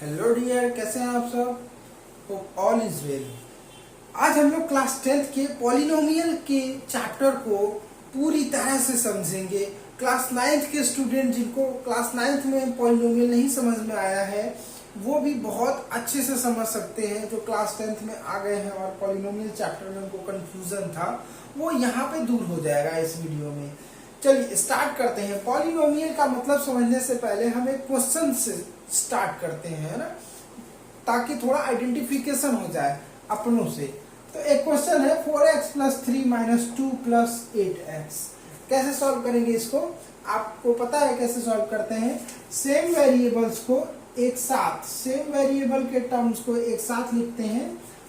Hello dear, कैसे हैं आप सब? Hope all is well. आज हम लोग क्लास 10th के पॉलिनोमियल के चैप्टर को पूरी तरह से समझेंगे। क्लास 9th के स्टूडेंट जिनको क्लास 9th में पॉलिनोमियल नहीं समझ में आया है वो भी बहुत अच्छे से समझ सकते हैं। जो क्लास 10th में आ गए हैं और पॉलिनोमियल चैप्टर में उनको कंफ्यूजन था वो यहाँ पे दूर हो जाएगा इस वीडियो में। चलिए स्टार्ट करते हैं। पॉलिनोमियल का मतलब समझने से पहले हम एक क्वेश्चन से स्टार्ट करते हैं ना, ताकि थोड़ा आइडेंटिफिकेशन हो जाए अपनों से। तो एक क्वेश्चन है 4x + 3 - 2 + 8x। कैसे सॉल्व करेंगे इसको? आपको पता है कैसे सॉल्व करते हैं? सेम वेरिएबल्स को एक साथ, सेम वेरिएबल के टर्म्स को एक साथ लिखते हैं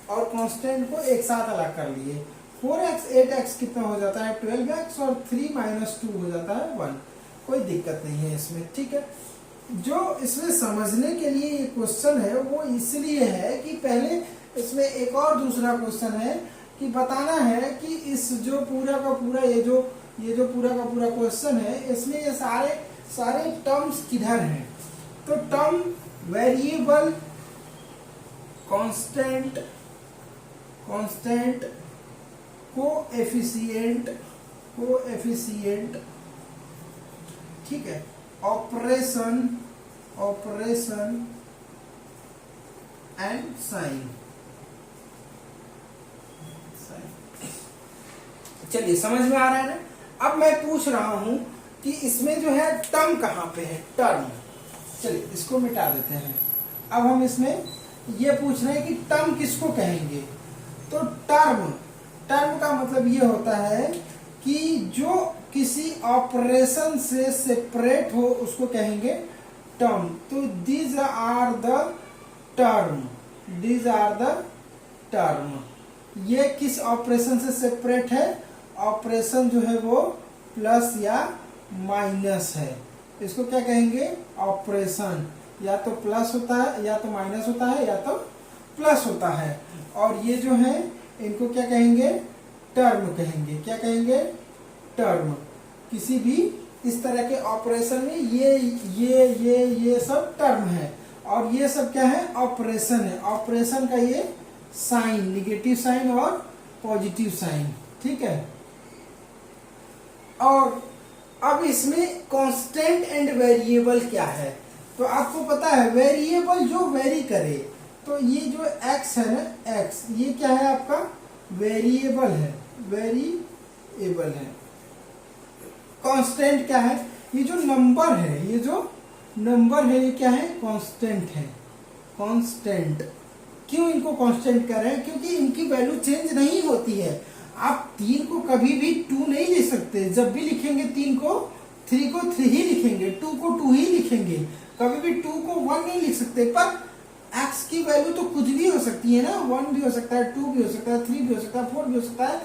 और कांस्टेंट को एक साथ अलग कर लिए। 4x 8x कितना हो जाता है? 12x और 3 - 2 हो जाता है 1। कोई दिक्कत नहीं है इसमें, ठीक है। जो इसमें समझने के लिए ये क्वेश्चन है वो इसलिए है कि पहले इसमें एक और दूसरा क्वेश्चन है कि बताना है कि इस जो पूरा का पूरा ये जो पूरा का पूरा क्वेश्चन है इसमें ये सारे टर्म्स किधर हैं। तो टर्म, वेरिएबल, कांस्टेंट, कोएफिशिएंट, ठीक है, ऑपरेशन एंड साइन। चलिए समझ में आ रहा है ना। अब मैं पूछ रहा हूं कि इसमें जो है टर्म कहां पे है? टर्म। चलिए इसको मिटा देते हैं। अब हम इसमें ये पूछ रहे हैं कि टर्म किसको कहेंगे। तो टर्म का मतलब ये होता है कि जो किसी ऑपरेशन से सेपरेट हो उसको कहेंगे टर्म। तो दीज आर द टर्म। ये किस ऑपरेशन से सेपरेट है? ऑपरेशन जो है वो प्लस या माइनस है। इसको क्या कहेंगे? ऑपरेशन। या तो प्लस होता है, या तो माइनस होता है, या तो प्लस होता है। और ये जो है इनको क्या कहेंगे? टर्म कहेंगे। क्या कहेंगे? टर्म। किसी भी इस तरह के ऑपरेशन में ये सब टर्म है। और ये सब क्या है? ऑपरेशन है। ऑपरेशन का ये साइन, निगेटिव साइन और पॉजिटिव साइन, ठीक है। और अब इसमें कांस्टेंट एंड वेरिएबल क्या है? तो आपको पता है वेरिएबल जो वेरी करे। तो ये जो x है ना, x ये क्या है? आपका वेरिएबल है, वेरिएबल है। कांस्टेंट क्या है? ये जो नंबर है, ये क्या है? कांस्टेंट है। कांस्टेंट। क्यों इनको कांस्टेंट कर रहे हैं? क्योंकि इनकी वैल्यू चेंज नहीं होती है। आप 3 को कभी भी 2 नहीं लिख सकते। जब भी लिखेंगे 3 को 3 को 3 ही लिखेंगे, 2 को 2 ही लिखेंगे। कभी भी 2 को 1 नहीं लिख सकते। पर x की वैल्यू तो कुछ भी हो सकती है ना, 1 भी हो सकता है, 2 भी हो सकता है, 3 भी हो सकता है, 4 भी हो सकता है।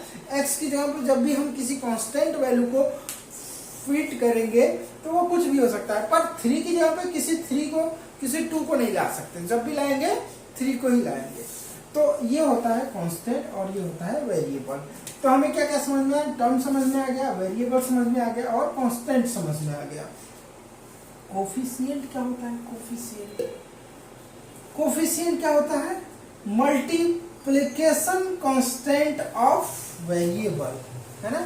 x की जगह पर जब भी हम किसी कांस्टेंट वैल्यू को फिट करेंगे तो वो कुछ भी हो सकता है। पर 3 की जगह पे किसी 2 को नहीं ला सकते। जब भी लाएंगे 3 को ही लाएंगे। तो ये होता है कांस्टेंट और ये होता है वेरिएबल। तो हमें क्या क्या समझ में आया? टर्म समझ में आ गया, वेरिएबल समझ में आ गया और कांस्टेंट समझ में आ गया। कोफिशिएंट क्या होता है? कोफिशिएंट क्या होता है? मल्टीप्लिकेशन कांस्टेंट ऑफ वेरिएबल, है ना।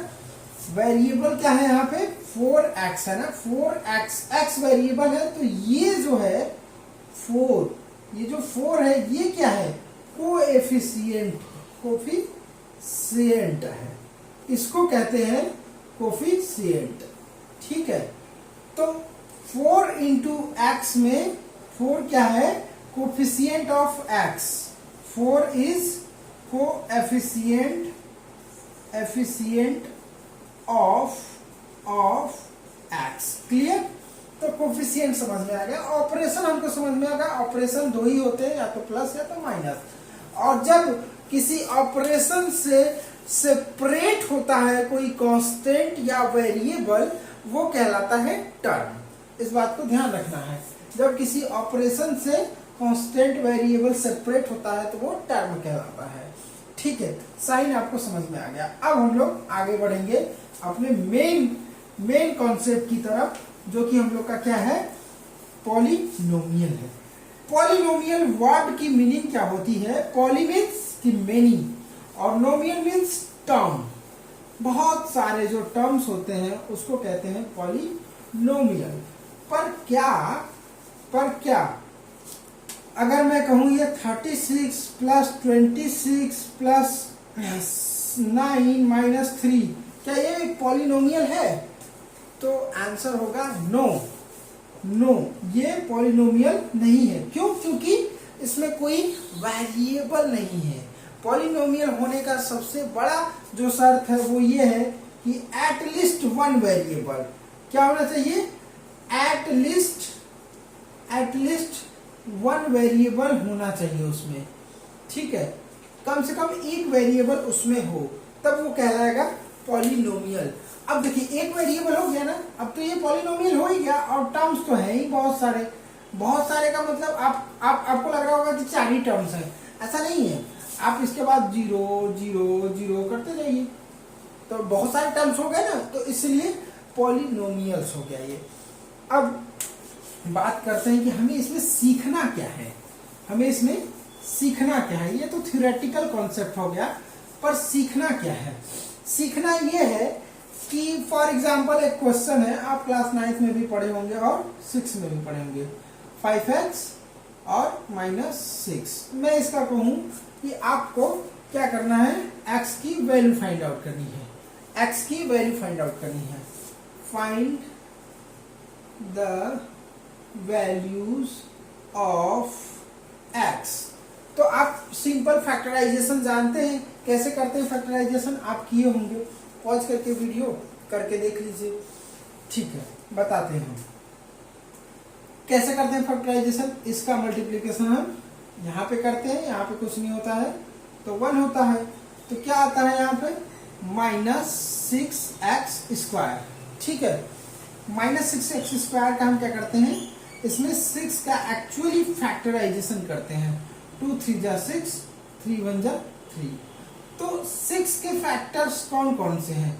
वेरिएबल क्या है यहाँ पे? 4x है ना। 4x वेरिएबल है। तो ये जो है 4, ये जो 4 है ये क्या है? कोएफिशिएंट है। इसको कहते हैं कोफिशिएंट, ठीक है। तो 4 × x में 4 क्या है? Coefficient of x। 4 is coefficient of x। Clear? तो कोफिशिएंट समझ में आ गया। ऑपरेशन हमको समझ में आ गया। ऑपरेशन 2 ही होते हैं, या तो प्लस या तो माइनस। और जब किसी ऑपरेशन से सेपरेट होता है कोई कांस्टेंट या वेरिएबल वो कहलाता है टर्म। इस बात को ध्यान रखना है। जब किसी ऑपरेशन से कांस्टेंट वेरिएबल सेपरेट होता है तो वो टर्म कहलाता है, ठीक है। साइन आपको समझ में आ गया। अब हम लोग आगे बढ़ेंगे अपने मेन कॉन्सेप्ट की तरफ, जो कि हम लोग का क्या है? पॉलिनोमियल है। पॉलिनोमियल वर्ड की मीनिंग क्या होती है? पॉली मीन्स की मेनी और नोमियल मीन्स टर्म। बहुत सारे जो टर्म्स होते हैं उसको कहते हैं पॉलिनोमियल। पर क्या अगर मैं कहूं ये 36 प्लस 26 प्लस 9 माइनस 3, क्या ये एक पॉलिनोमियल है? तो आंसर होगा नो, ये पॉलिनोमियल नहीं है। क्यों? क्योंकि इसमें कोई वेरिएबल नहीं है। पॉलिनोमियल होने का सबसे बड़ा जो शर्त है वो ये है कि एट लीस्ट वन वेरिएबल क्या होना चाहिए? एट लीस्ट वन वेरिएबल होना चाहिए उसमें, ठीक है? कम से कम एक वेरिएबल उसमें हो, तब वो कहलाएगा पॉलिनोमियल। अब देखिए एक वेरिएबल हो गया ना, अब तो ये पॉलिनोमियल हो ही गया, और टर्म्स तो है ही बहुत सारे का मतलब आपको लग रहा होगा कि 4 ही टर्म्स हैं। ऐसा नहीं है, आप इसके बाद 0 0 0 करते जाइए, तो बहुत सारे टर्म्स हो गए ना, तो इसलिए पॉलिनोमियल्स हो गया ये। अब बात करते हैं कि हमें इसमें सीखना क्या है। ये तो थ्योरेटिकल कॉन्सेप्ट हो गया, पर सीखना क्या है? सीखना ये है कि फॉर एग्जाम्पल एक क्वेश्चन है, आप क्लास 9th में भी पढ़े होंगे और 6 में भी पढ़े होंगे, 5x और -6। मैं इसका कहूं कि आपको क्या करना है? x की वैल्यू फाइंड आउट करनी है। Find the values of x। तो आप सिंपल फैक्टराइजेशन जानते हैं, कैसे करते हैं फैक्टराइजेशन? आप किए होंगे, पॉज करके वीडियो करके देख लीजिए, ठीक है? बताते हैं कैसे करते हैं फैक्टराइजेशन। इसका मल्टीप्लिकेशन हम यहाँ पे करते हैं, यहाँ पे कुछ नहीं होता है तो 1 होता है, तो क्या आता है यहाँ पे? -6x², ठीक है? -6x² का हम क्या करते हैं? इसमें 6 का एक्चुअली फैक्टराइजेशन करते हैं। 2 3 जा 6, 3 1 जा 3। तो 6 के फैक्टर्स कौन कौन से हैं?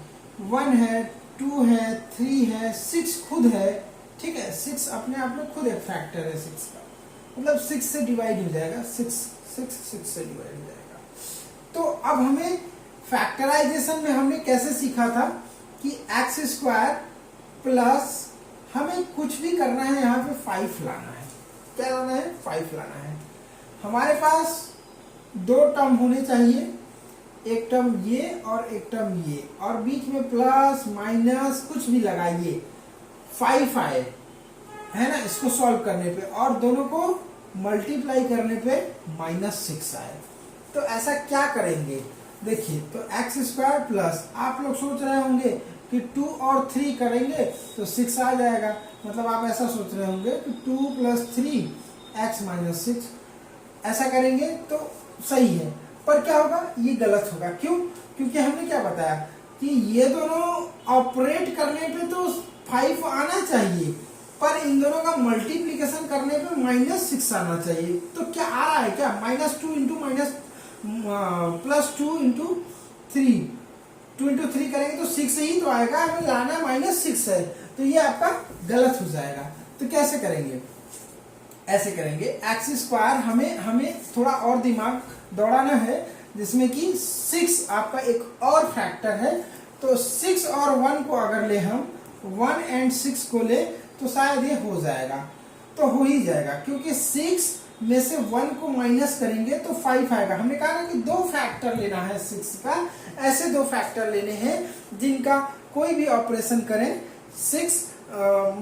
1 है, 2 है, 3 है, 6 खुद है, ठीक है? 6 अपने आप में खुद एक फैक्टर है 6 का, मतलब 6 से डिवाइड हो जाएगा, 6 से डिवाइड हो जाएगा। तो अब हमें फैक्टराइजेशन में हमने कैसे सीखा था कि x² प्लस हमें कुछ भी करना है, यहाँ पे 5 लाना है। क्या लाना है? 5 लाना है। हमारे पास 2 टर्म होने चाहिए, एक टर्म ये और एक टर्म ये, और बीच में प्लस माइनस कुछ भी लगाइए, 5 आए, है ना, इसको सॉल्व करने पे, और दोनों को मल्टीप्लाई करने पे -6 आए। तो ऐसा क्या करेंगे? देखिए, तो x² प्लस, आप लोग सोच रहे होंगे कि 2 और 3 करेंगे तो 6 आ जाएगा, मतलब आप ऐसा सोच रहे होंगे कि 2 + 3 x - 6, ऐसा करेंगे तो सही है। पर क्या होगा? ये गलत होगा। क्यों? क्योंकि हमने क्या बताया कि ये दोनों ऑपरेट करने पे तो 5 आना चाहिए, पर इन दोनों का मल्टीप्लिकेशन करने पे -6 आना चाहिए। तो क्या आ रहा है? क्या +2 × 3, 2 × 3 करेंगे तो 6 ही तो आएगा, हमें लाना -6 है, तो ये आपका गलत हो जाएगा। तो कैसे करेंगे? ऐसे करेंगे, x² हमें थोड़ा और दिमाग दौड़ाना है, जिसमें कि 6 आपका एक और फैक्टर है। तो 6 और 1 को अगर ले हम, 1 और 6 को ले, तो शायद ये हो जाएगा, तो हो ही जाएगा, क्योंकि 6 में से 1 को माइनस करेंगे तो 5 आएगा। हमने कहा ना कि 2 फैक्टर लेना है 6 का, ऐसे 2 फैक्टर लेने हैं जिनका कोई भी ऑपरेशन करें, 6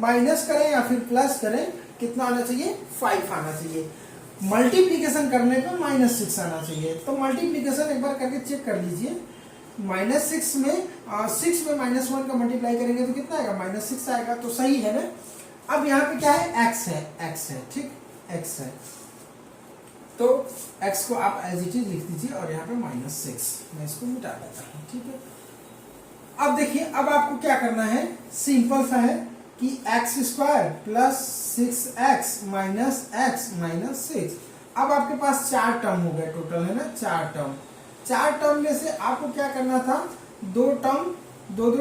माइनस करें या फिर प्लस करें, कितना आना चाहिए? 5 आना चाहिए। मल्टीप्लिकेशन करने पे -6 आना चाहिए। तो मल्टीप्लिकेशन एक बार करके चेक कर लीजिए, -6 में 6 में -1 का मल्टीप्लाई करेंगे तो कितना आएगा? -6 आएगा, तो सही है ना। अब यहाँ पे क्या है? x है, ठीक, x है, तो x को आप एज इट इज लिख दीजिए, और यहाँ पे -6, मैं इसको मिटा देता हूँ, ठीक है। अब देखिए, अब आपको क्या करना है? सिंपल सा है कि x² plus 6x minus x minus 6। अब आपके पास 4 टर्म हो गए टोटल, है ना, 4 टर्म में से आपको क्या करना था? 2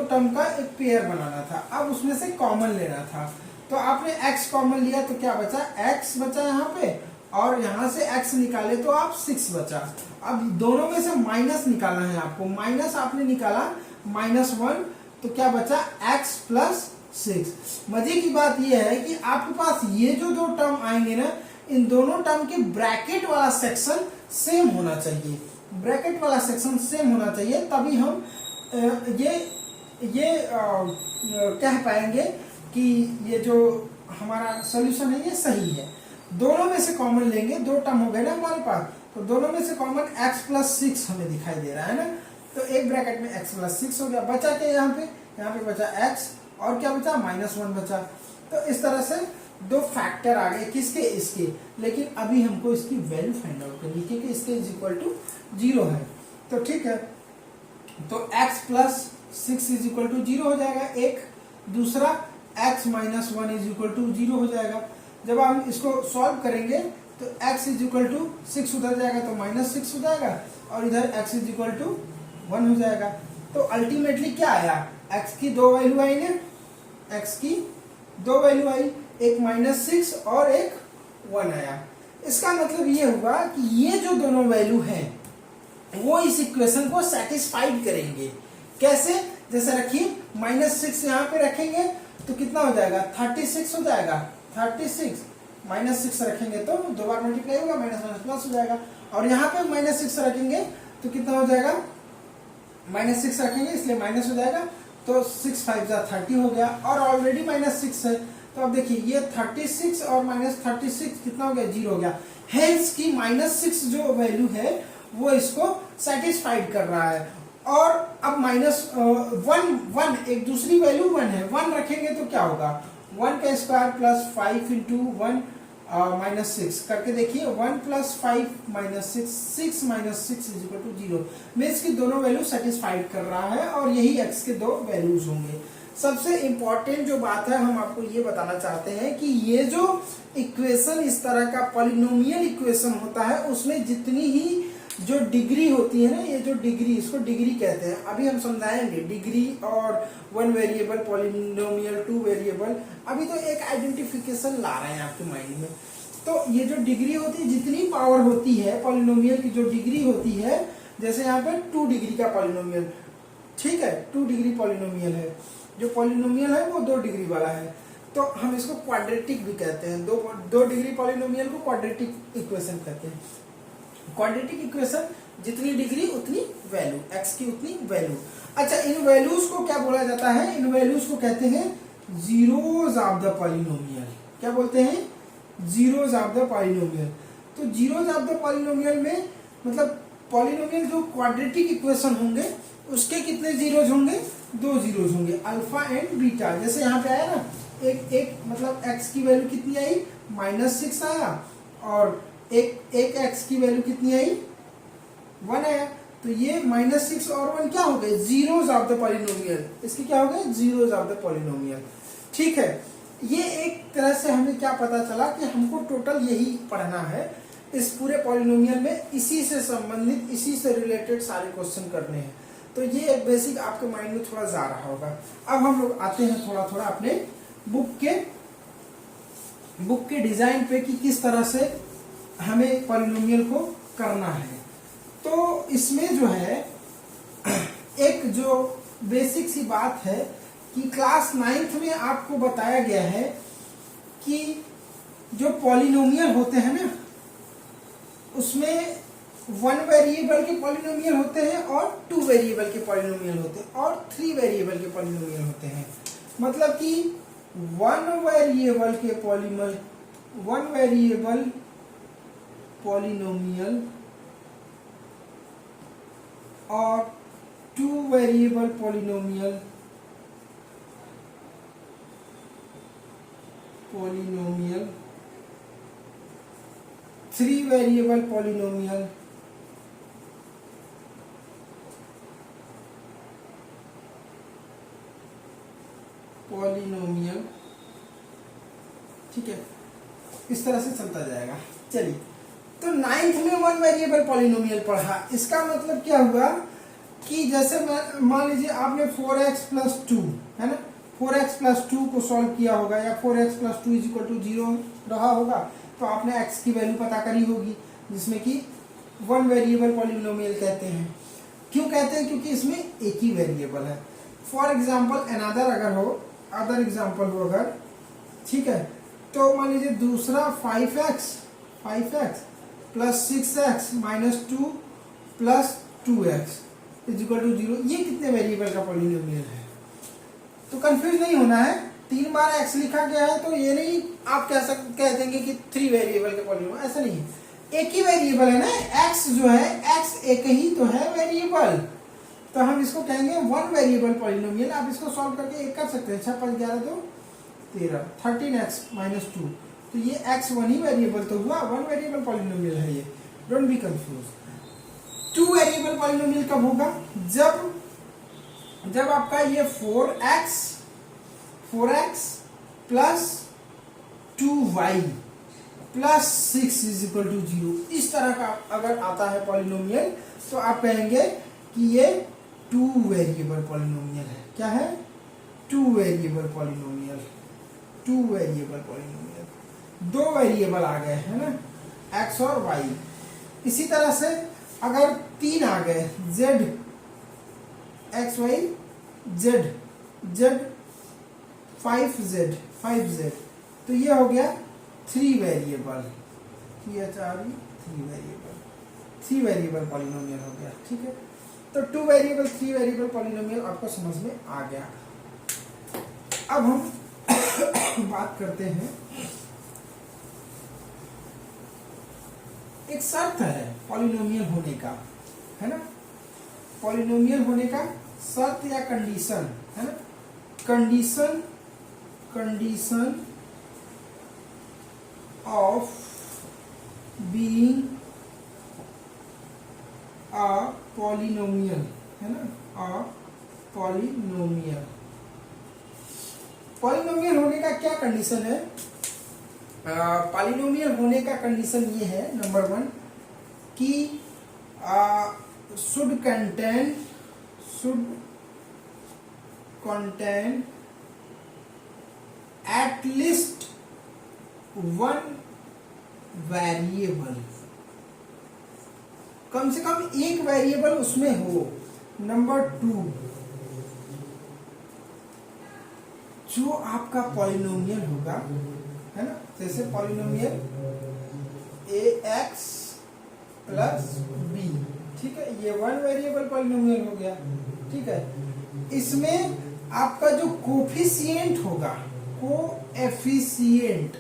टर्म का एक पेयर बनाना था। अब उसमें से कॉमन लेना था, तो आपने x कॉमन लिया तो क्या बचा? x बचा यहाँ पे, और यहाँ से x निकाले तो आप 6 बचा। अब दोनों में से माइनस निकालना है आपको, माइनस आपने निकाला -1, तो क्या बचा x प्लस 6। मजे की बात यह है कि आपके पास ये जो दो टर्म आएंगे ना, इन दोनों टर्म के ब्रैकेट वाला सेक्शन सेम होना चाहिए, ब्रैकेट वाला सेक्शन सेम होना चाहिए, तभी हम ये कह पाएंगे कि ये जो हमारा सॉल्यूशन है ये सही है। दोनों में से कॉमन लेंगे, दो टर्म हो गए ना हमारे पास, तो दोनों में से कॉमन x प्लस 6 हमें दिखाई दे रहा है ना, तो एक ब्रैकेट में x प्लस 6 हो गया। बचा क्या यहाँ पे बचा x और क्या बचा -1 बचा। तो इस तरह से दो फैक्टर आ गए, किसके, इसके। लेकिन अभी हमको इसकी वैल्यू फाइंड आउट करनी है क्योंकि इसके इज इक्वल टू 0 है। तो ठीक है, तो x plus 6 is equal to 0 हो जाएगा एक, दूसरा x minus 1 is equal to 0 हो जाएगा। जब हम इसको सॉल्व करेंगे तो x इज इक्वल टू 6 उधर जाएगा तो -6 हो जाएगा, और इधर x इज इक्वल टू 1 हो जाएगा। तो अल्टीमेटली क्या आया, x की दो वैल्यू आई ना, x की दो वैल्यू आई, एक -6 और एक 1 आया। इसका मतलब ये हुआ कि ये जो दोनों वैल्यू हैं वो इस इक्वेशन को सेटिस्फाइड करेंगे। कैसे, जैसे रखिए -6 यहाँ पे रखेंगे तो कितना हो जाएगा, 36 हो जाएगा, 36 -6 रखेंगे तो दो बार मल्टीप्लाई होगा, -+ हो जाएगा। और यहाँ पे -6 रखेंगे तो कितना हो जाएगा, -6 रखेंगे इसलिए माइनस हो जाएगा, तो 6 5 30 हो गया, और ऑलरेडी -6 है। तो अब देखिए ये 36 और -36 कितना हो गया, 0 हो गया। हेंस की -6 जो वैल्यू है वो इसको सेटिस्फाइड कर रहा है। और अब -1 एक दूसरी वैल्यू 1 है, 1 रखेंगे तो क्या होगा, 1 का स्क्वायर प्लस 5 इंटू 1 -6 करके देखिए, 1 plus 5 -6, 6 -6 is equal to 0। Means की दोनों वैल्यू सेटिस्फाइड कर रहा है, और यही x के दो वैल्यूज होंगे। सबसे इंपॉर्टेंट जो बात है, हम आपको ये बताना चाहते हैं कि ये जो इक्वेशन इस तरह का पॉलिनोमियल इक्वेशन होता है, उसमें जितनी ही जो डिग्री होती है ना, ये जो डिग्री, इसको डिग्री कहते हैं। अभी हम समझाएंगे डिग्री और 1 वेरिएबल पॉलिनोमियल, 2 वेरिएबल। अभी तो एक आइडेंटिफिकेशन ला रहे हैं आपके माइंड में। तो ये जो डिग्री होती है, जितनी पावर होती है पॉलिनोमियल की, जो डिग्री होती है, जैसे यहाँ पे 2 डिग्री का पॉलिनोमियल, ठीक है, 2 डिग्री पॉलिनोमियल है। जो पॉलिनोमियल है वो 2 डिग्री वाला है, तो हम इसको क्वाड्रेटिक भी कहते हैं। दो डिग्री पॉलिनोमियल को क्वाड्रेटिक इक्वेशन कहते हैं। क्वाड्रेटिक इक्वेशन, जितनी डिग्री उतनी वैल्यू, x की उतनी वैल्यू। अच्छा, इन वैल्यूज को क्या बोला जाता है, इन वैल्यूज को कहते हैं जीरोज ऑफ द पॉलिनोमियल। क्या बोलते हैं, जीरोज ऑफ द पॉलिनोमियल। तो जीरोज ऑफ द पॉलिनोमियल में मतलब पॉलिनोमियल जो क्वाड्रेटिक इक्वेशन होंगे उसके कितने जीरोज होंगे, 2 जीरोज होंगे, अल्फा एंड बीटा। जैसे यहाँ पे आया ना, एक मतलब x की वैल्यू कितनी आई, -6 आया, और एक x की वैल्यू कितनी आई, 1 आया। तो ये -6 और 1 क्या हो गए, जीरोज ऑफ द पॉलिनोमियल। इसके क्या हो गए, जीरोज ऑफ द पॉलिनोमियल। ठीक है, ये एक तरह से हमें क्या पता चला कि हमको टोटल यही पढ़ना है इस पूरे पॉलिनोमियल में, इसी से संबंधित, इसी से रिलेटेड सारे क्वेश्चन करने हैं। तो ये एक बेसिक आपके माइंड में थोड़ा जा रहा होगा। अब हम लोग आते हैं थोड़ा थोड़ा अपने बुक के डिजाइन पे कि किस तरह से हमें पॉलिनोमियल को करना है। तो इसमें जो है एक जो बेसिक सी बात है कि क्लास 9th में आपको बताया गया है कि जो पॉलिनोमियल होते हैं ना, उसमें 1 वेरिएबल के पॉलिनोमियल होते हैं और 2 वेरिएबल के पॉलिनोमियल होते हैं और 3 वेरिएबल के पॉलिनोमियल होते हैं। मतलब कि 1 वेरिएबल के पॉलिनोमियल और 2 variable polynomial polynomial 3 variable polynomial polynomial, ठीक है, इस तरह से चलता जाएगा। चलिए, तो 9th में 1 वेरिएबल पॉलिनोमियल पढ़ा। इसका मतलब क्या हुआ कि जैसे मान लीजिए आपने 4x + 2 है ना, 4x + 2 को सॉल्व किया होगा, या 4x + 2 = 0 रहा होगा, तो तो आपने x की वैल्यू पता करी होगी, जिसमें कि वन वेरिएबल पॉलिनोमियल कहते हैं। क्यों कहते हैं? क्योंकि इसमें एक ही वेरिएबल है। फॉर एग्जाम्पल अनदर अगर हो, अदर एग्जाम्पल हो अगर, ठीक है, तो मान लीजिए दूसरा 5x plus 6x minus 2 plus 2x is equal to 0, ये कितने वेरिएबल का पॉलिनोमियल है? तो कंफ्यूज नहीं होना है, 3 बार x लिखा गया है तो ये नहीं आप कह देंगे कि 3 वेरिएबल का पॉलिनोमियल, ऐसा नहीं है, एक ही वेरिएबल है ना, x जो है, x एक ही तो है वेरिएबल, तो हम इसको कहेंगे वन वेरिएबल पॉलिनोमियल। आप इसको सॉल्व करके एक कर सकते हैं, 6 5 11 2 13, 13x माइनस 2, तो ये x वन ही वेरिएबल तो हुआ, वन वेरिएबल पॉलिनोमियल है ये, don't be confuse. 2 variable polynomial कब होगा? जब आपका ये 4x plus 2y plus 6 is equal to 0, इस तरह का अगर आता है पॉलिनोमियल तो आप कहेंगे कि ये 2 वेरिएबल पॉलिनोमियल है। क्या है? 2 variable polynomial, 2 variable polynomial, 2 variable आ गए है ना, x और y। इसी तरह से अगर 3 आ गए, z x y z 5z, तो ये हो गया 3 वेरिएबल, 3 वेरिएबल पॉलिनोमियल हो गया। ठीक है, तो 2 वेरिएबल 3 वेरिएबल पॉलिनोमियल आपको समझ में आ गया। अब हम बात करते हैं, एक शर्त है पॉलिनोमियल होने का, है ना, पॉलिनोमियल होने का शर्त या कंडीशन है ना, condition of being a polynomial है ना, a polynomial होने का क्या कंडीशन है? पॉलिनोमियल होने का कंडीशन ये है, नंबर 1 कि should contain at least one variable, कम से कम एक वेरिएबल उसमें हो। नंबर 2, जो आपका पॉलिनोमियल होगा, है ना, जैसे पॉलिनोमियल ax प्लस b, ठीक है, ये वन वेरिएबल पॉलिनोमियल हो गया। ठीक है, इसमें आपका जो कोफिशिएंट होगा, coefficient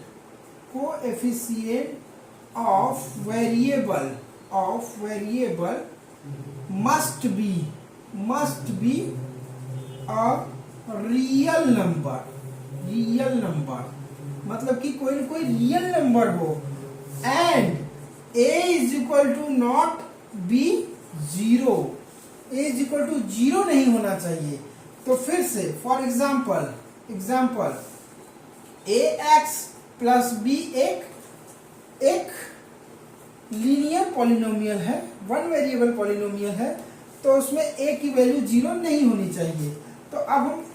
of variable must be a real number, मतलब कि कोई न कोई रियल नंबर हो, and a is equal to not be 0, a is equal to 0 नहीं होना चाहिए। तो फिर से for example ax plus b एक लीनियर पॉलिनोमियल है, वन वेरिएबल पॉलिनोमियल है, तो उसमें a की वैल्यू 0 नहीं होनी चाहिए। तो अब हम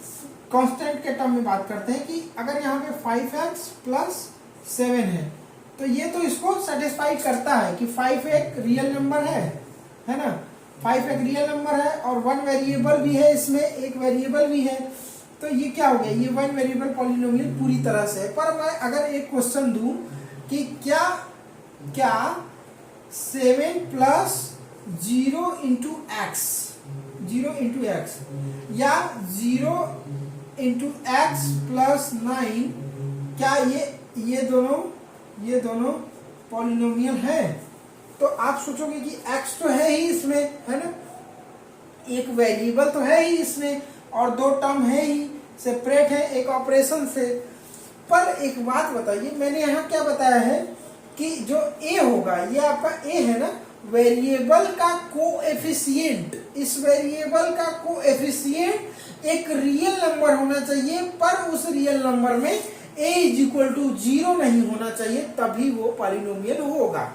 कांस्टेंट के टर्म में बात करते हैं कि अगर यहाँ पे 5x प्लस 7 है, तो ये तो इसको सेटिस्फाई करता है कि 5 एक रियल नंबर है ना, 5 एक रियल नंबर है और वन वेरिएबल भी है, इसमें एक वेरिएबल भी है, तो ये क्या हो गया, ये वन वेरिएबल पॉलिनोमियल पूरी तरह से है। पर मैं अगर एक क्वेश्चन दूं कि क्या 7 प्लस 0 इंटू एक्स या 0 इंटू एक्स प्लस 9, क्या ये दोनों पॉलिनोमियल है? तो आप सोचोगे कि x तो है ही इसमें, है ना, एक वेरिएबल तो है ही इसमें और 2 टर्म है ही, सेपरेट है एक ऑपरेशन से। पर एक बात बताइए, मैंने यहाँ क्या बताया है कि जो a होगा, ये आपका a है ना, वेरिएबल का कोएफिशिएंट, इस वेरिएबल का कोएफिशिएंट एक रियल नंबर होना चाहिए, पर उस रियल नंबर में a इज इक्वल टू 0 नहीं होना चाहिए, तभी वो पॉलिनोमियल होगा।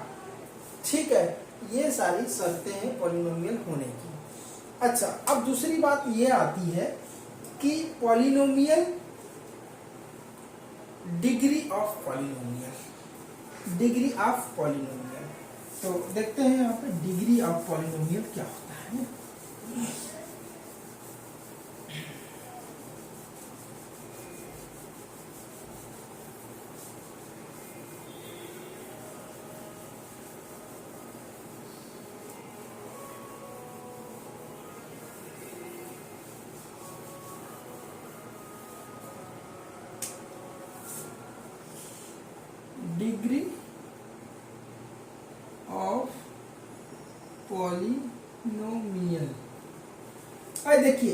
ठीक है, ये सारी शर्तें हैं पॉलिनोमियल होने की। अच्छा, अब दूसरी बात ये आती है कि polynomial, degree of polynomial, degree of polynomial. तो देखते हैं यहाँ पे डिग्री ऑफ पॉलिनोमियल क्या होता है। डिग्री ऑफ पॉलिनोमियल, और देखिए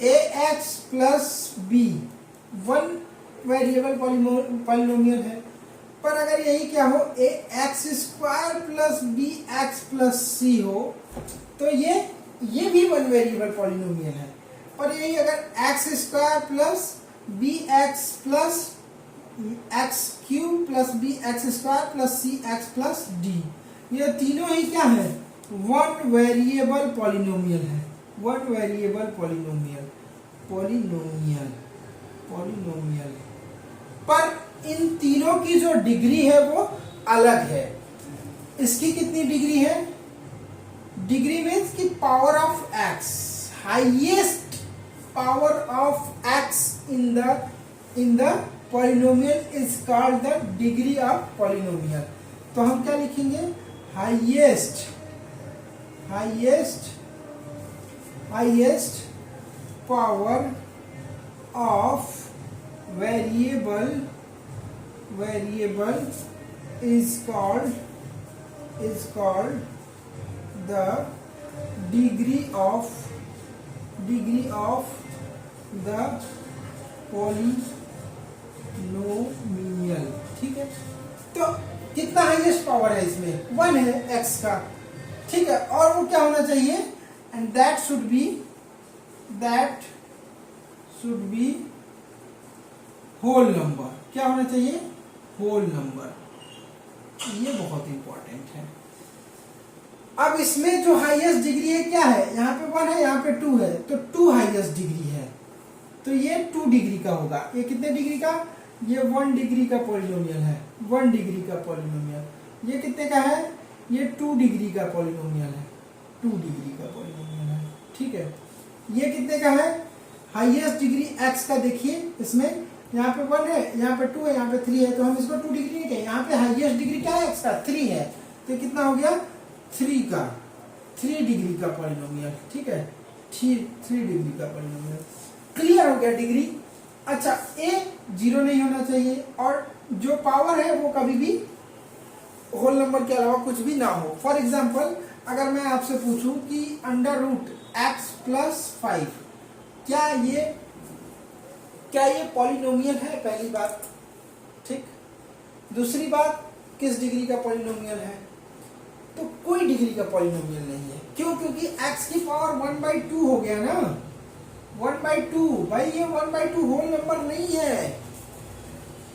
a x plus b one variable polynomial है, पर अगर यही क्या हो a x square plus b x plus c हो तो ये भी वन वेरिएबल पॉलिनोमियल है। पर यही अगर x square plus b x plus x cube plus b x square plus c x plus d, ये तीनों ही क्या है वन वेरिएबल पॉलिनोमियल है। One variable polynomial polynomial polynomial पर इन तीनों की जो डिग्री है वो अलग है। इसकी कितनी डिग्री है, डिग्री मीन्स की power of x, highest power of x in the polynomial is called the degree of polynomial. तो हम क्या लिखेंगे, highest power of variable is called the degree of the polynomial। ठीक है, तो कितना हाईएस्ट पावर है इसमें, वन है एक्स का। ठीक है, और वो क्या होना चाहिए, and that should be whole number. क्या होना चाहिए, होल नंबर। ये बहुत इंपॉर्टेंट है। अब इसमें जो हाईएस्ट डिग्री है क्या है, यहाँ पे वन है यहाँ पे टू है, तो टू हाईएस्ट डिग्री है, तो ये 2 डिग्री का होगा। ये कितने डिग्री का, ये 1 डिग्री का पॉलिनोमियल है, 1 डिग्री का पॉलिनोमियल। ये कितने का है, ये 2 डिग्री का पॉलिनोमियल है, 2 डिग्री का पॉलिनोमियल है। ठीक है, ये कितने का है, हाईएस्ट डिग्री एक्स का। देखिए इसमें यहाँ पे 1 है, यहाँ पे 2 है, यहाँ पे 3 है, तो हम इसको 2 डिग्री नहीं कहें। यहाँ पे हाईएस्ट डिग्री क्या है एक्स का, 3 है, तो कितना हो गया 3 डिग्री का पॉलिनोमियल। ठीक है, 3 डिग्री का पॉलिनोमियल। क्लियर हो गया डिग्री। अच्छा, ए 0 नहीं होना चाहिए, और जो पावर है वो कभी भी होल नंबर के अलावा कुछ भी ना हो। फॉर एग्जाम्पल, अगर मैं आपसे पूछूं कि अंडर रूट एक्स प्लस 5, क्या ये पॉलिनोमियल है, पहली बात। ठीक, दूसरी बात, किस डिग्री का पॉलिनोमियल है, तो कोई डिग्री का पॉलिनोमियल नहीं है। क्यों, क्योंकि x की पावर 1/2 हो गया ना, 1/2। भाई ये 1/2 होल नंबर नहीं है।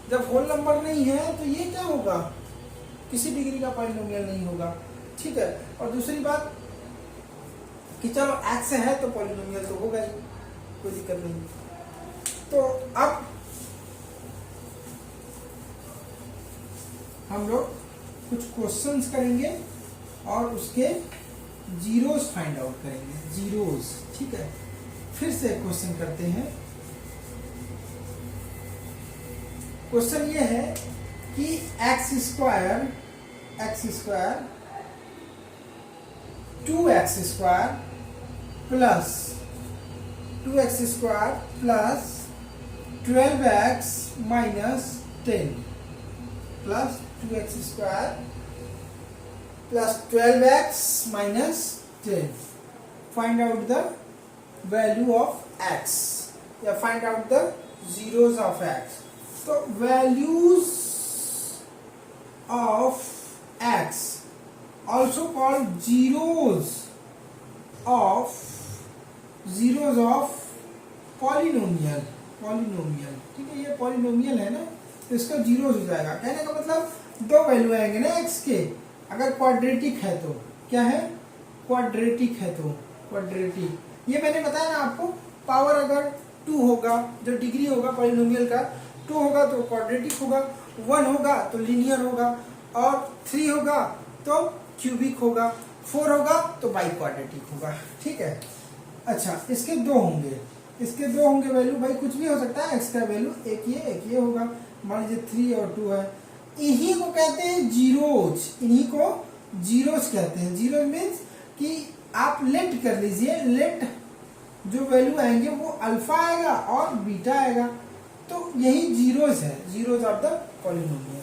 जब होल नंबर नहीं है तो ये क्या होगा, किसी डिग्री का पॉलिनोमियल नहीं होगा। ठीक है, और दूसरी बात कि चलो x है तो पॉलिनोमियल तो होगा ही, कोई दिक्कत नहीं। तो अब हम लोग कुछ क्वेश्चंस करेंगे और उसके जीरोस फाइंड आउट करेंगे, जीरोस। ठीक है, फिर से क्वेश्चन करते हैं। क्वेश्चन ये है कि x square 2x square plus 12x minus 10 plus 2x square plus 12x minus 10, find out the value of x, या find out the zeros of x। तो values of x also called zeros of polynomial। ठीक है, ये polynomial है ना, तो इसका zero हो जाएगा। कहने का मतलब दो वैल्यू आएंगे ना x के, अगर क्वाड्रेटिक है तो क्या है, क्वाड्रेटिक है तो क्वाड्रेटिक। ये मैंने बताया ना आपको, पावर अगर 2 होगा, जो डिग्री होगा पॉलिनोमियल का 2 होगा तो क्वाड्रेटिक होगा, 1 होगा तो लीनियर होगा, और 3 होगा तो क्यूबिक होगा, 4 होगा तो बाई क्वाड्रेटिक होगा। ठीक है, अच्छा इसके दो होंगे वैल्यू, भाई कुछ भी हो सकता है, एक्स का वैल्यू एक ये होगा, मान लीजिए 3 और 2 है। इन्हीं को कहते हैं जीरोज, इन्हीं को जीरोज कहते हैं। जीरो मीन्स कि आप लेट कर लीजिए, लेट जो वैल्यू आएंगे वो अल्फा आएगा और बीटा आएगा, तो यही जीरोज है, जीरोज ऑफ द पॉलिनोमियल।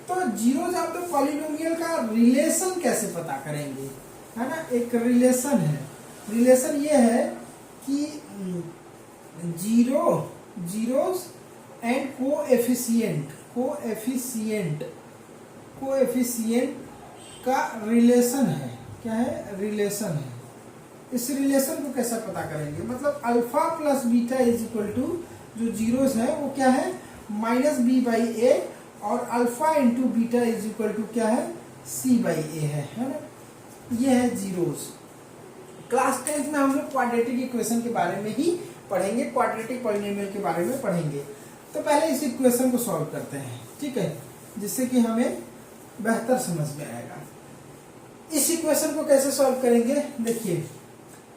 तो जीरोज ऑफ द पॉलिनोमियल का रिलेशन कैसे पता करेंगे, है ना, एक रिलेशन है। रिलेशन ये है कि जीरोज एंड कोएफिशिएंट का रिलेशन है। क्या है, रिलेशन है। इस रिलेशन को कैसे पता करेंगे, मतलब alpha plus beta is equal to जो जीरोस है वो क्या है, माइनस बी बाई ए, और alpha into beta is equal to क्या है, सी बाई ए है ना। ये है जीरोस। क्लास 10th में हम लोग क्वाड्रेटिक इक्वेशन के बारे में ही पढ़ेंगे, क्वाड्रेटिक पॉलिनोमियल के बारे में पढ़ेंगे। तो पहले इस इक्वेशन को सॉल्व करते हैं, ठीक है, जिससे कि हमें बेहतर समझ में आएगा। इस इक्वेशन को कैसे सॉल्व करेंगे, देखिए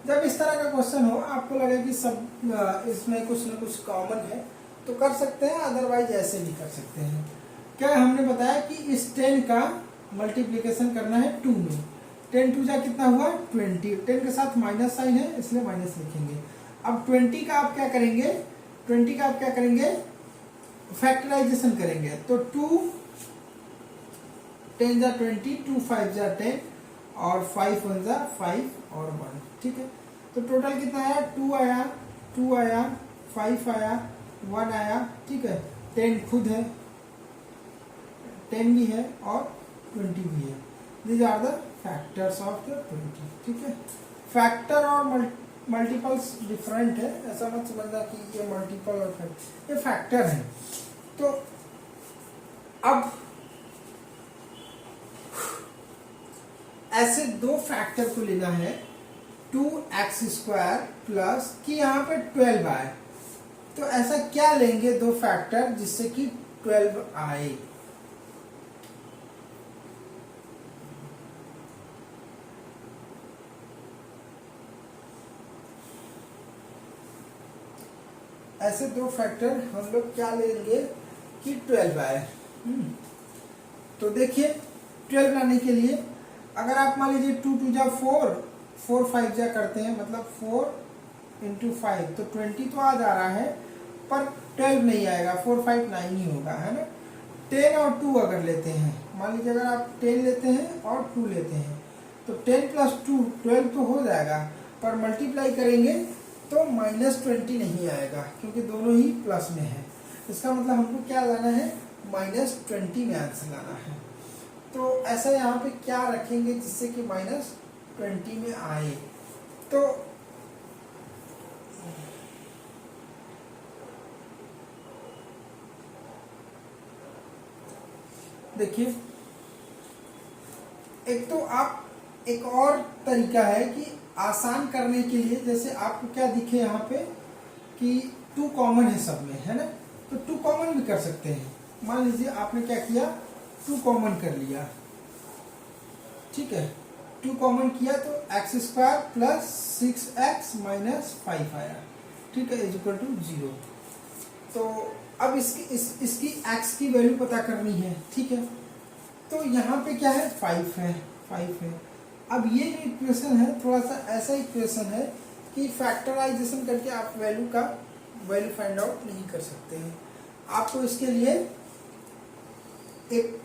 जब इस तरह का क्वेश्चन हो, आपको लगे कि सब इसमें कुछ ना कुछ कॉमन है तो कर सकते हैं, अदरवाइज ऐसे भी कर सकते हैं। क्या हमने बताया कि इस 10 का मल्टीप्लिकेशन करना है 2 में। 10 टू जा कितना हुआ 20, 10 के साथ माइनस साइन है इसलिए माइनस लिखेंगे। अब 20 का आप क्या करेंगे, फैक्टराइजेशन करेंगे, तो 2 10 जा 20, 2 5 जा 10 और 5 1 जा 5 और 1, ठीक है। तो टोटल कितना आया, 2 आया 5 आया 1 आया, ठीक है। 10 खुद है, 10 भी है और 20 भी है। These are the factors of the 20, ठीक है। फैक्टर और मल्टीपल्स डिफरेंट है, ऐसा मत समझना कि ये मल्टीपल और फैक्टर, ये फैक्टर है। तो अब ऐसे दो फैक्टर को लेना है, 2x² प्लस कि यहाँ पे 12 आए, तो ऐसा क्या लेंगे दो फैक्टर जिससे कि 12 आए। ऐसे दो फैक्टर हम लोग क्या लेंगे कि 12 आए। तो देखिए 12 लाने के लिए अगर आप मान लीजिए 2 2 जा 4, 4 5 जा करते हैं, मतलब 4 इंटू 5 तो 20 तो आ जा रहा है, पर 12 नहीं आएगा, 4 5 9 ही होगा, है ना। 10 और 2 अगर लेते हैं, मान लीजिए अगर आप 10 लेते हैं और 2 लेते हैं तो 10 प्लस 2 12 तो हो जाएगा, पर मल्टीप्लाई करेंगे तो -20 नहीं आएगा क्योंकि दोनों ही प्लस में है। इसका मतलब हमको क्या लाना है, -20 में आंसर लाना है। तो ऐसा यहाँ पे क्या रखेंगे जिससे कि -20 में आए। तो देखिए एक तो आप एक और तरीका है कि आसान करने के लिए, जैसे आपको क्या दिखे यहाँ पे कि 2 कॉमन है सब में, है ना, तो 2 कॉमन भी कर सकते हैं। मान लीजिए आपने क्या किया, 2 कॉमन कर लिया, ठीक है। 2 कॉमन किया तो x² प्लस 6x माइनस 5 आया, ठीक है, इज इक्वल टू 0। तो अब इसकी x की वैल्यू पता करनी है, ठीक है। तो यहाँ पे क्या है, 5 है। अब ये जो इक्वेशन है थोड़ा सा ऐसा इक्वेशन है कि फैक्टराइजेशन करके आप वैल्यू फाइंड आउट नहीं कर सकते हैं। आपको इसके लिए एक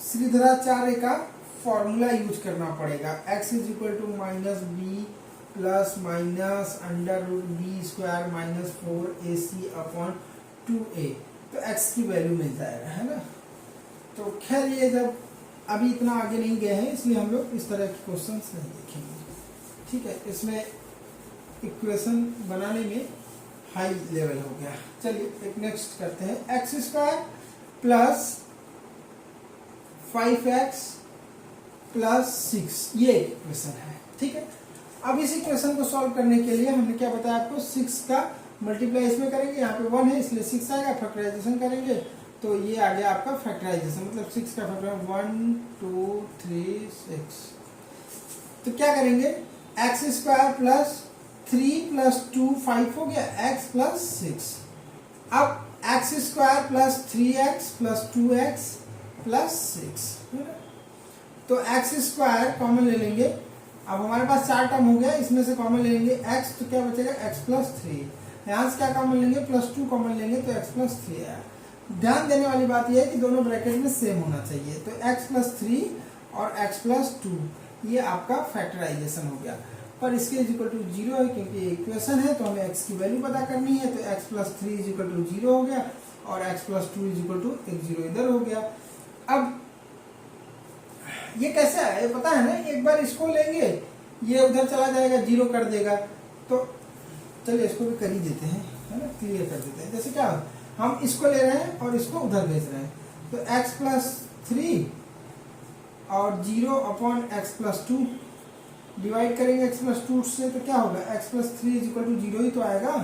श्रीधराचार्य का फॉर्मूला यूज करना पड़ेगा, x is equal to -b plus minus √b² minus 4ac upon 2a, तो x की वैल्यू मिल जाएगा, है ना। तो खैर ये जब अभी इतना आगे नहीं गए हैं इसलिए हम लोग इस तरह के क्वेश्चंस नहीं देखेंगे, ठीक है। इसमें इक्वेशन बनाने में हाई लेवल हो गया। चलिए एक नेक्स्ट करते हैं, x² प्लस 5x प्लस 6, ये इक्वेशन है, ठीक है। अब इस इक्वेशन को सॉल्व करने के लिए हमने क्या बताया आपको, 6 का मल्टीप्लाई इसमें करेंगे, यहाँ पे 1 है इसलिए 6 आएगा, फैक्टराइजेशन करेंगे तो ये आ गया आपका फैक्टराइजेशन, मतलब 6 का फैक्टर 1 2 3 6। तो क्या करेंगे, एक्स स्क्वायर प्लस 3 प्लस 2 5 हो गया, एक्स प्लस 6। अब x square plus 3x plus 2x plus 6, तो एक्स स्क्वायर कॉमन ले लेंगे। अब हमारे पास 4 टर्म हो गया, इसमें से कॉमन ले लेंगे x, तो क्या बचेगा x प्लस 3। यहाँ से क्या कॉमन लेंगे, प्लस 2 कॉमन लेंगे तो x प्लस 3 आया। ध्यान देने वाली बात यह है कि दोनों ब्रैकेट में सेम होना चाहिए, तो x प्लस 3 और x प्लस 2 ये आपका फैक्टराइजेशन हो गया। पर इसके इज इक्वल टू 0 है, क्योंकि इक्वेशन है तो हमें x की वैल्यू पता करनी है, तो x plus 3 is equal to 0 हो गया और x plus 2 is equal to एक 0 इधर हो गया। अब ये कैसे आया पता है ना, एक बार इसको लेंगे ये उधर चला जाएगा 0 कर देगा, तो चलिए इसको भी कर ही देते हैं, है ना, क्लियर कर देते हैं। जैसे क्या हम इसको ले रहे हैं और इसको उधर भेज रहे हैं, तो x प्लस 3 और 0 अपॉन एक्स प्लस 2 डिवाइड करेंगे x प्लस 2 से, तो क्या होगा x plus 3 is equal to 0 ही तो आएगा।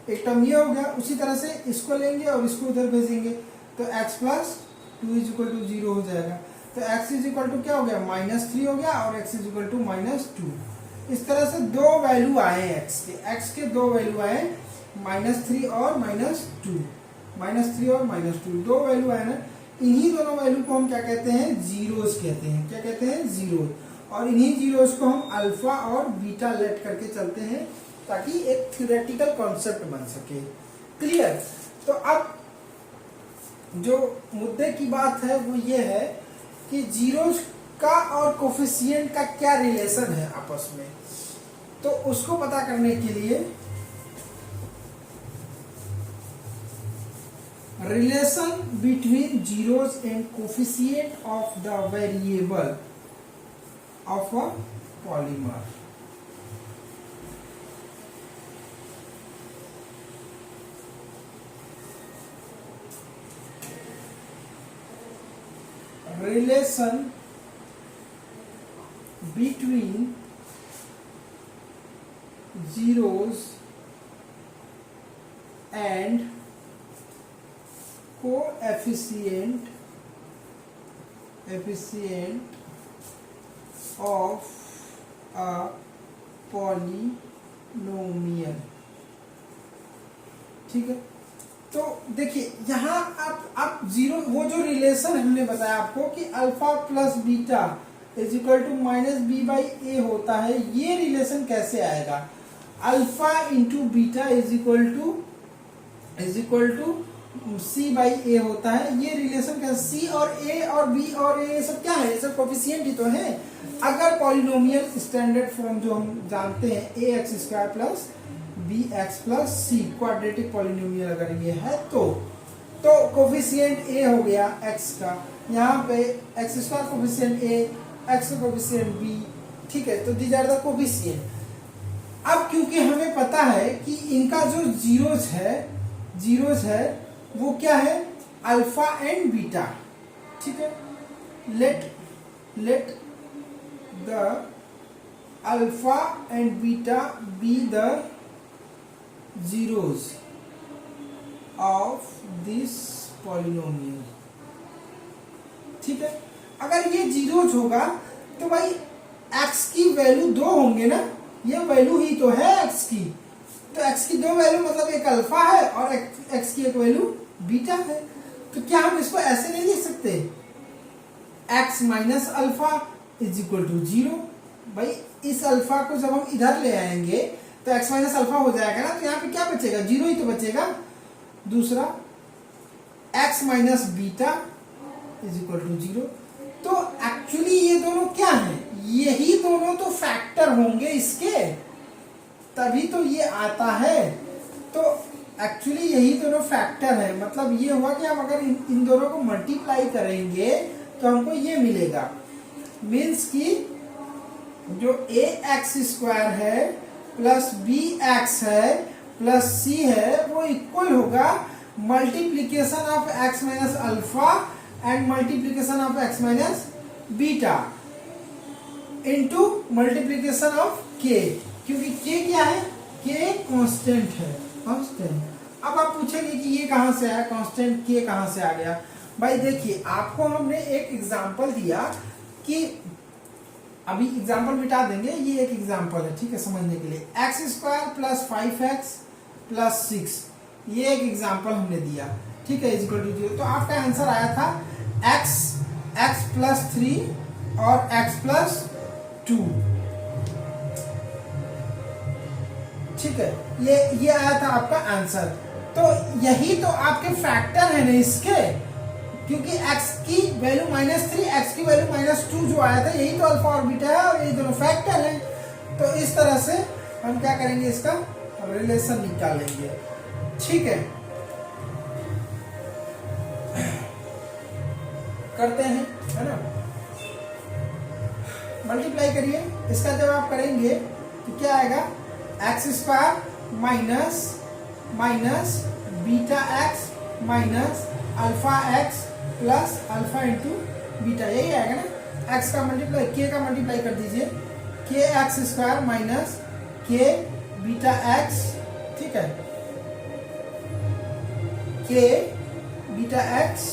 एक टर्म ये हो गया। उसी तरह से इसको लेंगे और इसको उधर भेजेंगे, तो x plus 2 is equal to 0 हो जाएगा। तो x इज इक्वल टू क्या हो गया, -3 हो गया और x इज इक्वल टू -2। इस तरह से दो वैल्यू आए x के दो वैल्यू आए, -3 और -2, -3 और -2 दो वैल्यू आए ना। इन्हीं दोनों वैल्यू को हम क्या कहते हैं, जीरोस कहते हैं। क्या कहते हैं, जीरोस। और इन्हीं जीरोस को हम अल्फा और बीटा लेट करके चलते हैं, ताकि एक थ्योरेटिकल कॉन्सेप्ट बन सके। क्लियर। तो अब जो मुद्दे की बात है वो ये है कि जीरोस का और कोफिशिएंट का क्या रिलेशन है आपस में, तो उसको पता करने के लिए relation between zeros and coefficient of the variable of a polymer. relation between zeros and coefficient of a polynomial। ठीक है। तो देखिए यहाँ आप जीरो, वो जो रिलेशन हमने बताया आपको कि alpha plus beta is equal to -b/a होता है, ये रिलेशन कैसे आएगा। Alpha into beta is equal to c/a होता है। ये रिलेशन क्या, c और a और b और a सब क्या है, ये सब कोफिशिएंट ही तो है। अगर पॉलिनोमियल स्टैंडर्ड फॉर्म जो हम जानते हैं ax² plus bx plus c quadratic polynomial अगर ये है तो कोफिशिएंट a हो गया x का, यहाँ पे x² coefficient a, x coefficient b। ठीक है, तो दीज आर द कोफिशिएंट। अब क्योंकि हमें पता है कि इनका जो जीरोस है वो क्या है, अल्फा एंड बीटा। ठीक है, let the alpha and beta be the zeros of this polynomial। ठीक है, अगर ये जीरोज होगा तो भाई x की वैल्यू 2 होंगे ना, ये वैल्यू ही तो है x की। तो x की 2 वैल्यू मतलब एक अल्फा है और x की एक वैल्यू बीटा है। तो क्या हम इसको ऐसे नहीं लिख सकते, x minus alpha is equal to 0। भाई इस अल्फा को जब हम इधर ले आएंगे तो x माइनस अल्फा हो जाएगा ना, तो यहाँ पे क्या बचेगा, 0 ही तो बचेगा। दूसरा x minus beta is equal to 0। तो एक्चुअली ये दोनों क्या है, यही दोनों तो फैक्टर होंगे इसके, तभी तो ये आता है। तो एक्चुअली यही दोनों फैक्टर है, मतलब ये हुआ कि हम अगर इन दोनों को मल्टीप्लाई करेंगे तो हमको ये मिलेगा। मीन्स कि जो ax² है प्लस bx है प्लस c है वो इक्वल होगा multiplication of x minus alpha and multiplication of x minus beta into multiplication of k, क्योंकि k क्या है, k कांस्टेंट है, कांस्टेंट। अब आप पूछेंगे कि ये कहां से आया कांस्टेंट, k कहां से आ गया। भाई देखिए, आपको हमने एक एग्जाम्पल दिया कि अभी एग्जाम्पल मिटा देंगे, ये एक एग्जाम्पल है, ठीक है, समझने के लिए। X square plus 5x plus 6, ये एक एग्जाम्पल हमने दिया, ठीक है, इक्वल टू 0। तो आपका आंसर आया था x प्लस 3 और x प्लस 2, ठीक है, ये आया था आपका आंसर। तो यही तो आपके फैक्टर है ना इसके, क्योंकि x की वैल्यू -3, x की वैल्यू -2 जो आया था, यही तो अल्फा और बीटा है और ये दोनों फैक्टर हैं। तो इस तरह से हम क्या करेंगे, इसका रिलेशन निकालेंगे, ठीक है। करते हैं, है ना, मल्टीप्लाई करिए। इसका जब आप करेंगे तो क्या आएगा, x square minus beta x minus alpha x plus alpha into beta, यही आएगा ना। एक्स का मल्टीप्लाई, के का मल्टीप्लाई कर दीजिए, के एक्स स्क्वायर माइनस के बीटा एक्स, ठीक है, के बीटा एक्स,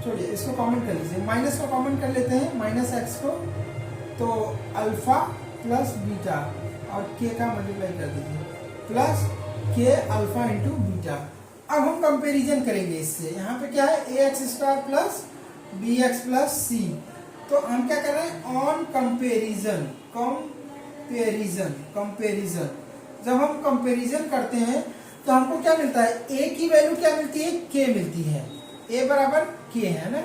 छोड़िए इसको कॉमन कर लीजिए, माइनस को कॉमन कर लेते हैं, माइनस एक्स को, तो अल्फा प्लस बीटा और के का मल्टीप्लाई कर दीजिए प्लस के अल्फा इंटू बीटा। अब हम कंपैरिजन करेंगे इससे, यहाँ पे क्या है, a x square plus b x plus c. तो हम क्या कर रहे हैं, ऑन कंपैरिजन, कंपैरिजन जब हम कंपैरिजन करते हैं तो हमको क्या मिलता है, ए की वैल्यू क्या मिलती है, के मिलती है, ए बराबर के है ना।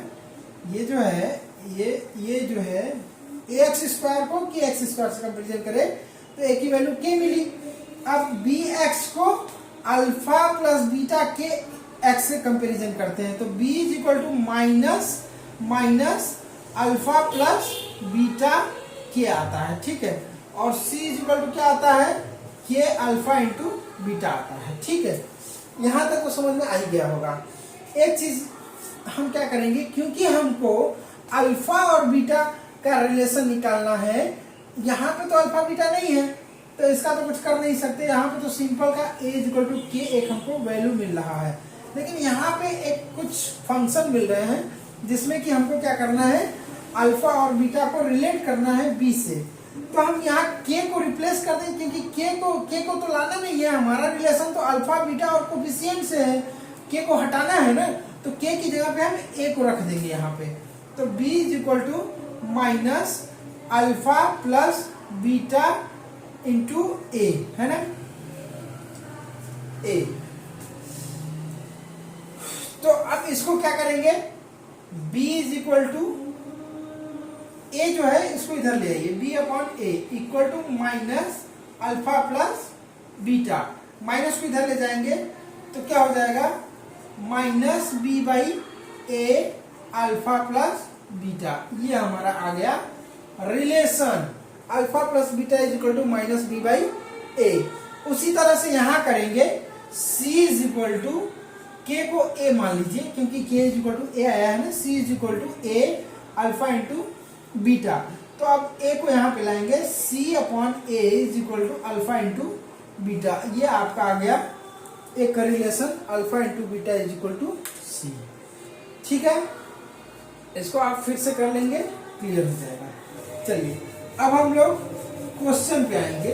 ये जो है, ये जो है, ए एक्स स्क्वायर को के एक्स स्क्वायर से कंपैरिजन करें तो ए की वैल्यू के मिली। अब बी एक्स को अल्फा प्लस बीटा के एक्स से कंपैरिजन करते हैं तो b is equal to minus alpha plus beta के आता है, ठीक है, और सी इज इक्वल टू क्या आता है, के अल्फा इंटू बीटा आता है, ठीक है। यहां तक तो समझ में आ ही गया होगा। एक चीज हम क्या करेंगे, क्योंकि हमको अल्फा और बीटा का रिलेशन निकालना है, यहाँ पे तो अल्फा बीटा नहीं है तो इसका तो कुछ कर नहीं सकते, यहाँ पे तो सिंपल का a इक्वल टू के एक हमको वैल्यू मिल रहा है, लेकिन यहाँ पे एक कुछ फंक्शन मिल रहे हैं जिसमें कि हमको क्या करना है, अल्फा और बीटा को रिलेट करना है b से। तो हम यहाँ k को रिप्लेस कर दें, क्योंकि k को तो लाना नहीं है, हमारा रिलेशन तो अल्फा बीटा और कोफिशिएंट से है, k को हटाना है ना, तो k की जगह पे हम a को रख देंगे यहाँ पे। तो b is equal to minus alpha plus beta into a, है ना, ए। तो अब इसको क्या करेंगे, b is equal to a जो है इसको इधर ले आइए, b upon a equal to minus alpha plus beta, minus को इधर ले जाएंगे तो क्या हो जाएगा, minus b by a alpha plus beta. ये हमारा आ गया relation, alpha plus beta is equal to minus b by ए। उसी तरह से यहां करेंगे, c इज इक्वल टू, के को a मान लीजिए क्योंकि k is equal to a आया है ना, c is equal to a alpha into beta. तो अब a को यहां पे लाएंगे, c upon a is equal to alpha into beta. ये आपका आ गया एक relation, alpha into beta is equal to c, ठीक है। इसको आप फिर से कर लेंगे, क्लियर हो जाएगा। चलिए अब हम लोग क्वेश्चन पे आएंगे,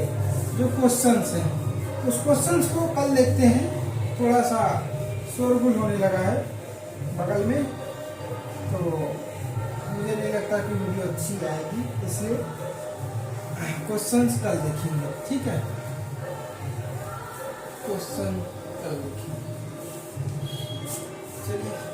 जो क्वेश्चंस हैं उस क्वेश्चंस को कल देखते हैं। थोड़ा सा शोरगुल होने लगा है बगल में, तो मुझे नहीं लगता कि वीडियो अच्छी आएगी, इसलिए क्वेश्चंस कल देखेंगे, ठीक है, क्वेश्चन कल देखेंगे। चलिए।